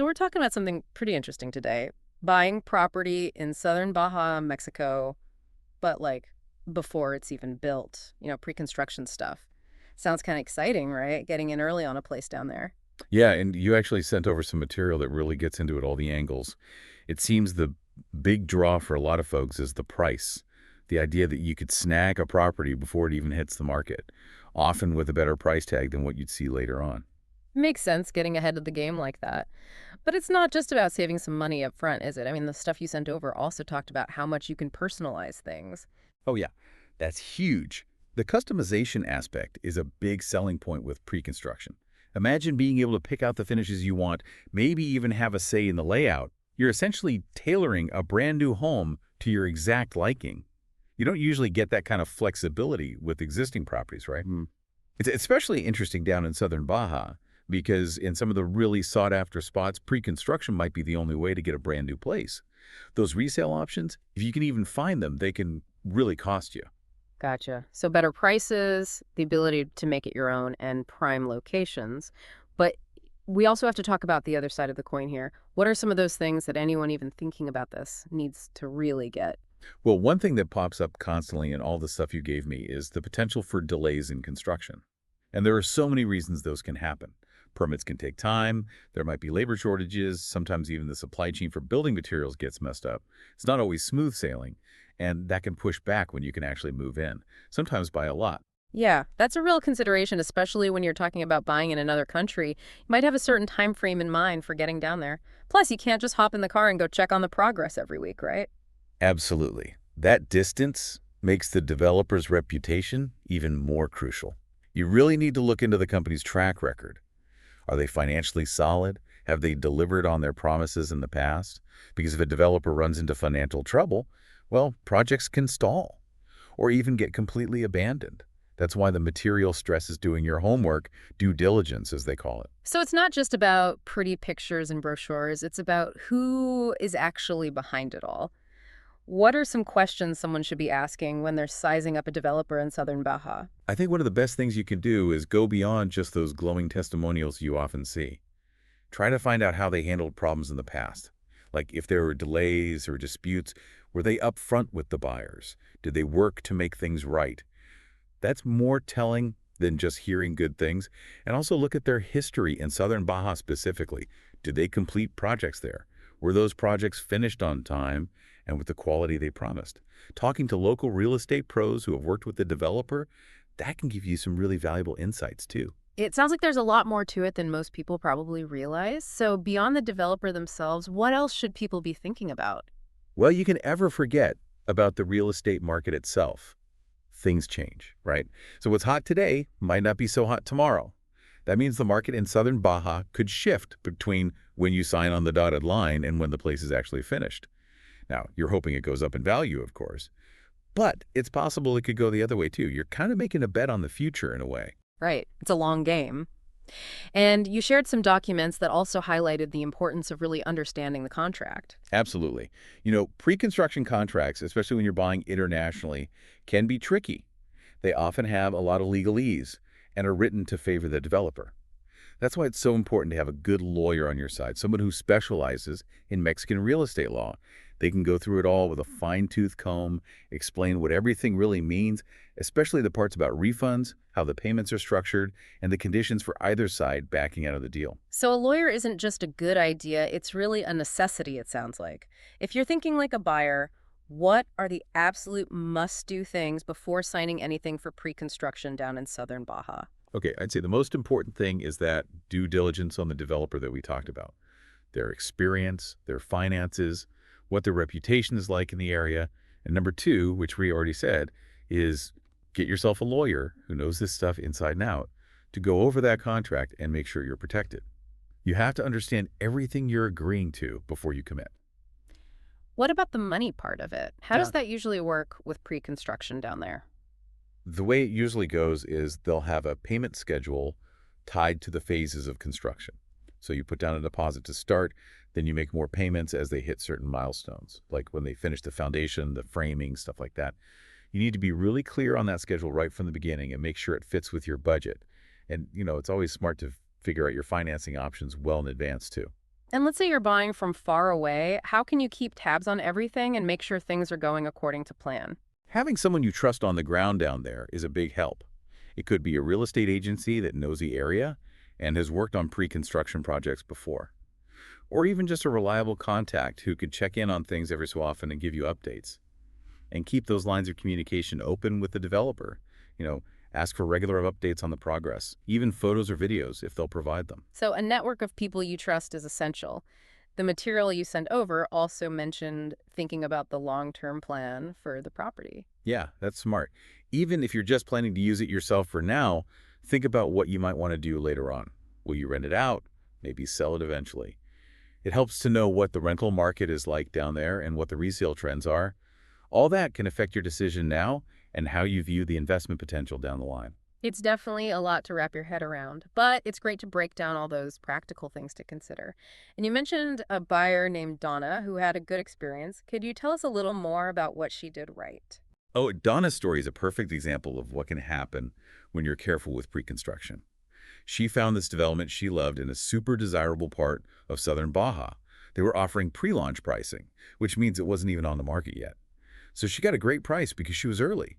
So we're talking about something pretty interesting today. Buying property in Southern Baja, Mexico, but like before it's even built, pre-construction stuff. Sounds kind of exciting, right? Getting in early on a place down there. Yeah, and you actually sent over some material that really gets into it, all the angles. It seems the big draw for a lot of folks is the price. The idea that you could snag a property before it even hits the market, often with a better price tag than what you'd see later on. Makes sense getting ahead of the game like that. But it's not just about saving some money up front, is it? I mean, the stuff you sent over also talked about how much you can personalize things. Oh yeah, that's huge. The customization aspect is a big selling point with pre-construction. Imagine being able to pick out the finishes you want, maybe even have a say in the layout. You're essentially tailoring a brand new home to your exact liking. You don't usually get that kind of flexibility with existing properties, right? It's especially interesting down in Southern Baja because in some of the really sought-after spots, pre-construction might be the only way to get a brand new place. Those resale options, if you can even find them, they can really cost you. Gotcha. So better prices, the ability to make it your own, and prime locations. But we also have to talk about the other side of the coin here. What are some of those things that anyone even thinking about this needs to really get? Well, one thing that pops up constantly in all the stuff you gave me is the potential for delays in construction. And there are so many reasons those can happen. Permits can take time, there might be labor shortages, sometimes even the supply chain for building materials gets messed up. It's not always smooth sailing, and that can push back when you can actually move in, sometimes by a lot. Yeah, that's a real consideration, especially when you're talking about buying in another country. You might have a certain time frame in mind for getting down there. Plus, you can't just hop in the car and go check on the progress every week, right? Absolutely. That distance makes the developer's reputation even more crucial. You really need to look into the company's track record. Are they financially solid? Have they delivered on their promises in the past? Because if a developer runs into financial trouble, well, projects can stall or even get completely abandoned. That's why the material stress is doing your homework, due diligence, as they call it. So it's not just about pretty pictures and brochures, it's about who is actually behind it all. What are some questions someone should be asking when they're sizing up a developer in Southern Baja? I think one of the best things you can do is go beyond just those glowing testimonials you often see. Try to find out how they handled problems in the past. Like if there were delays or disputes, were they upfront with the buyers? Did they work to make things right? That's more telling than just hearing good things. And also look at their history in Southern Baja specifically. Did they complete projects there? Were those projects finished on time and with the quality they promised? Talking to local real estate pros who have worked with the developer, that can give you some really valuable insights too. It sounds like there's a lot more to it than most people probably realize. So beyond the developer themselves, what else should people be thinking about? Well, you can ever forget about the real estate market itself. Things change, right? So what's hot today might not be so hot tomorrow. That means the market in Southern Baja could shift between when you sign on the dotted line and when the place is actually finished. Now, you're hoping it goes up in value, of course, but it's possible it could go the other way too. You're kind of making a bet on the future in a way. Right. It's a long game. And you shared some documents that also highlighted the importance of really understanding the contract. Absolutely. Pre-construction contracts, especially when you're buying internationally, can be tricky. They often have a lot of legalese and are written to favor the developer. That's why it's so important to have a good lawyer on your side, someone who specializes in Mexican real estate law. They can go through it all with a fine-tooth comb, explain what everything really means, especially the parts about refunds, how the payments are structured, and the conditions for either side backing out of the deal. So a lawyer isn't just a good idea, it's really a necessity, it sounds like. If you're thinking like a buyer, what are the absolute must-do things before signing anything for pre-construction down in Southern Baja? Okay, I'd say the most important thing is that due diligence on the developer that we talked about. Their experience, their finances, what their reputation is like in the area. And number two, which we already said, is get yourself a lawyer who knows this stuff inside and out to go over that contract and make sure you're protected. You have to understand everything you're agreeing to before you commit. What about the money part of it? How Yeah. does that usually work with pre-construction down there? The way it usually goes is they'll have a payment schedule tied to the phases of construction. So you put down a deposit to start, then you make more payments as they hit certain milestones, like when they finish the foundation, the framing, stuff like that. You need to be really clear on that schedule right from the beginning and make sure it fits with your budget. And, it's always smart to figure out your financing options well in advance, too. And let's say you're buying from far away. How can you keep tabs on everything and make sure things are going according to plan? Having someone you trust on the ground down there is a big help. It could be a real estate agency that knows the area and has worked on pre-construction projects before, or even just a reliable contact who could check in on things every so often and give you updates. And keep those lines of communication open with the developer. You know, ask for regular updates on the progress, even photos or videos if they'll provide them. So, a network of people you trust is essential. The material you send over also mentioned thinking about the long-term plan for the property. Yeah, that's smart. Even if you're just planning to use it yourself for now, think about what you might want to do later on. Will you rent it out? Maybe sell it eventually. It helps to know what the rental market is like down there and what the resale trends are. All that can affect your decision now and how you view the investment potential down the line. It's definitely a lot to wrap your head around, but it's great to break down all those practical things to consider. And you mentioned a buyer named Donna who had a good experience. Could you tell us a little more about what she did right? Oh, Donna's story is a perfect example of what can happen when you're careful with pre-construction. She found this development she loved in a super desirable part of Southern Baja. They were offering pre-launch pricing, which means it wasn't even on the market yet. So she got a great price because she was early.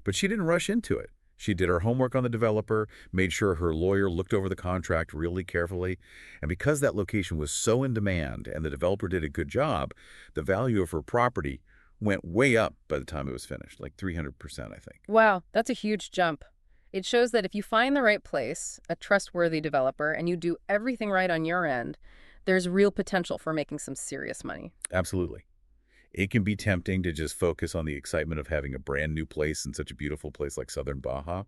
But she didn't rush into it. She did her homework on the developer, made sure her lawyer looked over the contract really carefully, and because that location was so in demand and the developer did a good job, the value of her property went way up by the time it was finished, like 300%, I think. Wow, that's a huge jump. It shows that if you find the right place, a trustworthy developer, and you do everything right on your end, there's real potential for making some serious money. Absolutely. It can be tempting to just focus on the excitement of having a brand new place in such a beautiful place like Southern Baja.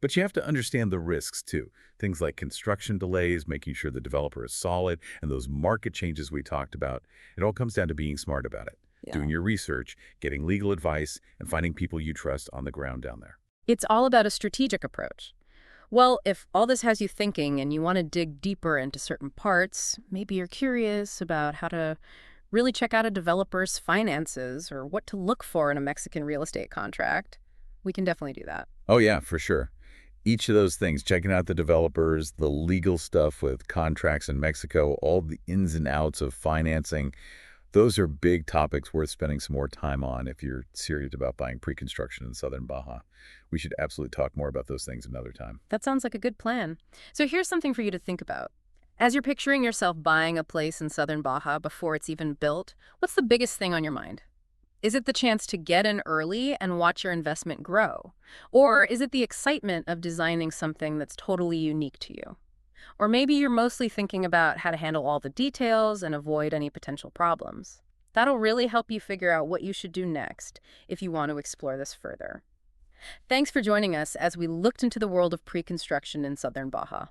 But you have to understand the risks too. Things like construction delays, making sure the developer is solid, and those market changes we talked about. It all comes down to being smart about it, Yeah. doing your research, getting legal advice, and finding people you trust on the ground down there. It's all about a strategic approach. Well, if all this has you thinking and you want to dig deeper into certain parts, maybe you're curious about how to really check out a developer's finances or what to look for in a Mexican real estate contract, we can definitely do that. Oh yeah, for sure. Each of those things, checking out the developers, the legal stuff with contracts in Mexico, all the ins and outs of financing, those are big topics worth spending some more time on if you're serious about buying pre-construction in Southern Baja. We should absolutely talk more about those things another time. That sounds like a good plan. So here's something for you to think about. As you're picturing yourself buying a place in Southern Baja before it's even built, what's the biggest thing on your mind? Is it the chance to get in early and watch your investment grow? Or is it the excitement of designing something that's totally unique to you? Or maybe you're mostly thinking about how to handle all the details and avoid any potential problems. That'll really help you figure out what you should do next if you want to explore this further. Thanks for joining us as we looked into the world of pre-construction in Southern Baja.